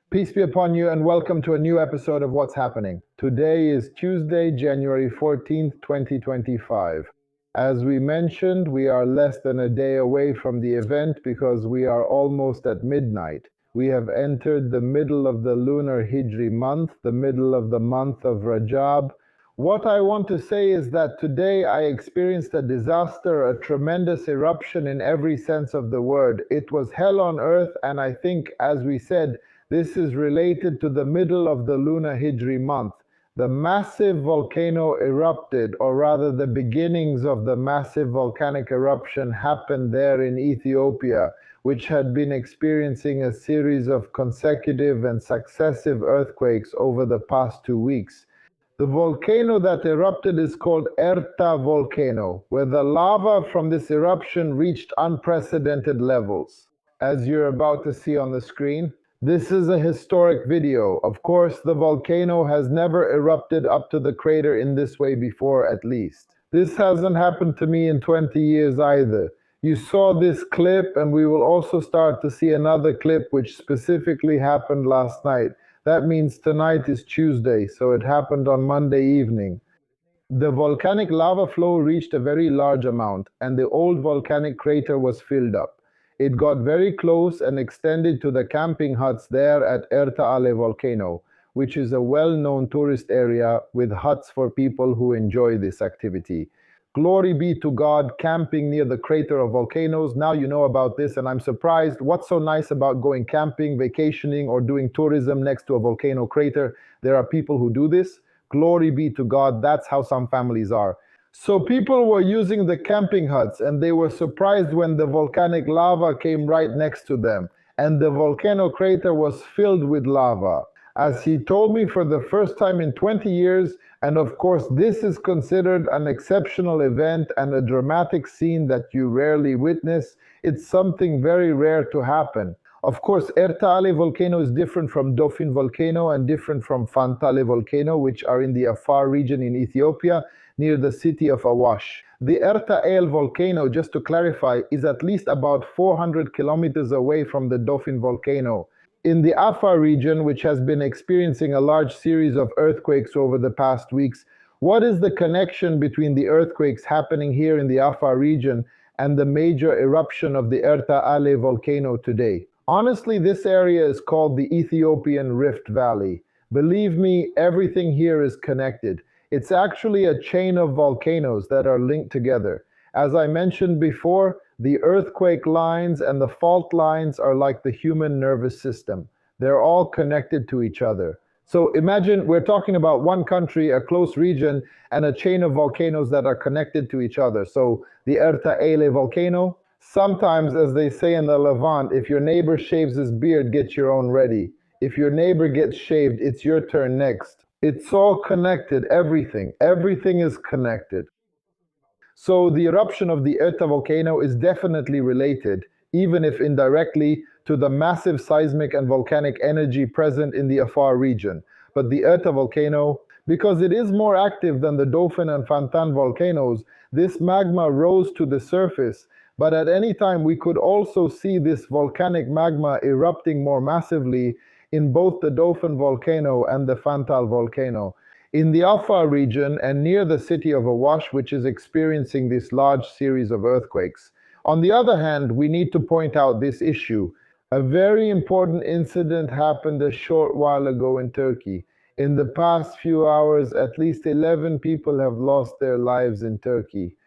Peace be upon you and welcome to a new episode of What's Happening. Today is Tuesday, January 14th, 2025. As we mentioned, we are less than a day away from the event because we are almost at midnight. We have entered the middle of the lunar Hijri month, the middle of the month of Rajab. What I want to say is that today I experienced a disaster, a tremendous eruption in every sense of the word. It was hell on earth, and I think, as we said, this is related to the middle of the lunar Hijri month. The massive volcano erupted, or rather the beginnings of the massive volcanic eruption happened there in Ethiopia, which had been experiencing a series of consecutive and successive earthquakes over the past 2 weeks. The volcano that erupted is called Erta volcano, where the lava from this eruption reached unprecedented levels. As you're about to see on the screen, this is a historic video. Of course, the volcano has never erupted up to the crater in this way before, at least. This hasn't happened to me in 20 years either. You saw this clip, and we will also start to see another clip which specifically happened last night. That means tonight is Tuesday, so it happened on Monday evening. The volcanic lava flow reached a very large amount, and the old volcanic crater was filled up. It got very close and extended to the camping huts there at Erta volcano, which is a well-known tourist area with huts for people who enjoy this activity. Glory be to God, camping near the crater of volcanoes. Now you know about this, and I'm surprised. What's so nice about going camping, vacationing, or doing tourism next to a volcano crater? There are people who do this. Glory be to God, that's how some families are. So people were using the camping huts, and they were surprised when the volcanic lava came right next to them, and the volcano crater was filled with lava. As he told me, for the first time in 20 years, and of course this is considered an exceptional event and a dramatic scene that you rarely witness. It's something very rare to happen. Of course, Erta volcano is different from Dofin volcano and different from Fantale volcano, which are in the Afar region in Ethiopia, near the city of Awash. The Erta volcano, just to clarify, is at least about 400 kilometers away from the Dofin volcano. In the Afar region, which has been experiencing a large series of earthquakes over the past weeks, what is the connection between the earthquakes happening here in the Afar region and the major eruption of the Erta volcano today? Honestly, this area is called the Ethiopian Rift Valley. Believe me, everything here is connected. It's actually a chain of volcanoes that are linked together. As I mentioned before, the earthquake lines and the fault lines are like the human nervous system. They're all connected to each other. So imagine we're talking about one country, a close region, and a chain of volcanoes that are connected to each other. So the Erta volcano, sometimes, as they say in the Levant, if your neighbor shaves his beard, get your own ready. If your neighbor gets shaved, it's your turn next. It's all connected, everything. Everything is connected. So the eruption of the Erta volcano is definitely related, even if indirectly, to the massive seismic and volcanic energy present in the Afar region. But the Erta volcano, because it is more active than the Dauphin and Fantan volcanoes, this magma rose to the surface, but at any time we could also see this volcanic magma erupting more massively in both the Dauphin volcano and the Fantal volcano. In the Afar region and near the city of Awash, which is experiencing this large series of earthquakes. On the other hand, we need to point out this issue. A very important incident happened a short while ago in Turkey. In the past few hours, at least 11 people have lost their lives in Turkey.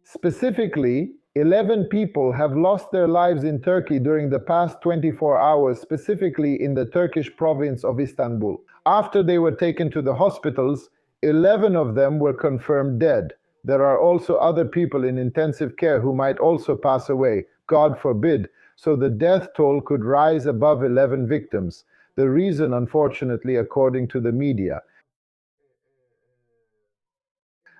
Specifically, 11 people have lost their lives in Turkey during the past 24 hours, specifically in the Turkish province of Istanbul. After they were taken to the hospitals, 11 of them were confirmed dead. There are also other people in intensive care who might also pass away, God forbid, so the death toll could rise above 11 victims. The reason, unfortunately, according to the media,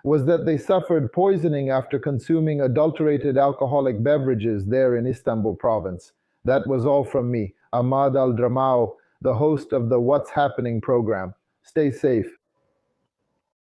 was that they suffered poisoning after consuming adulterated alcoholic beverages there in Istanbul province. That was all from me, Ahmad Al-Dramao, the host of the What's Happening program. Stay safe.